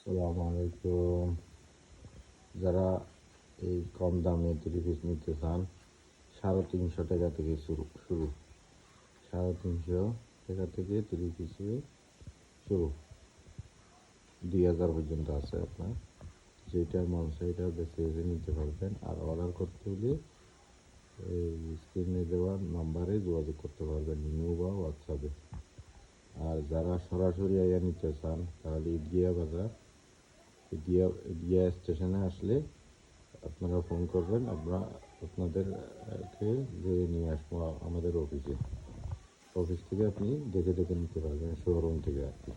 আসসালামু আলাইকুম। যারা এই কম দামে 3 পিস নিতে চান, 350 টাকা থেকে শুরু 350 টাকা থেকে 3 পিসে শুরু, 2000 পর্যন্ত আছে। আপনার যেটা মন সেইটা বেছে বেছে নিতে পারবেন। আর অর্ডার করতে হলে এই স্ক্রিনে দেওয়া নাম্বারে যোগাযোগ করতে পারবেন, ইমো বা হোয়াটসঅ্যাপে। আর যারা সরাসরি আইয়া নিতে চান, তাহলে ঈদগিয়া বাজার, ঈদগিয়া স্টেশনে আসলে আপনারা ফোন করবেন, আমরা আপনাদেরকে যেয়ে নিয়ে আসবো আমাদের অফিস থেকে আপনি দেখে দেখে নিতে পারবেন, শোরুম থেকে আর কি।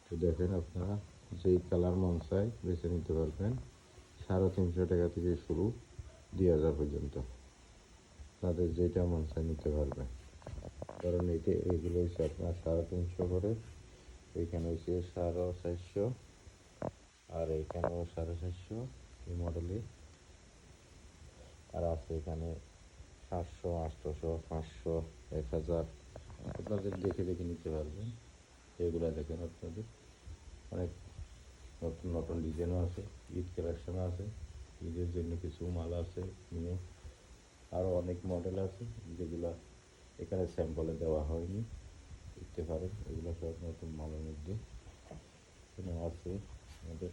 তো দেখেন, আপনারা যেই কালার মন চাই বেছে নিতে পারবেন। 350 টাকা থেকে শুরু, 2000 পর্যন্ত তাদের যেটা মন চাই নিতে পারবেন। কারণ এগুলো হচ্ছে আপনার 350 করে, এইখানে হচ্ছে 450, আর এইখানেও 450 এই মডেলে। আর আছে এখানে 700, 800, 500, 1000, আপনাদের দেখে দেখে নিতে পারবেন। এগুলো দেখেন, আপনাদের অনেক নতুন নতুন ডিজাইনও আছে, ঈদ কালেকশনও আছে, ঈদের জন্য কিছু মাল আছে নিউ। আরও অনেক মডেল আছে যেগুলো এখানে স্যাম্পলে দেওয়া হয়নি, দেখতে পারেন। এগুলো সব নতুন মালের মধ্যে এখানে আছে আমাদের।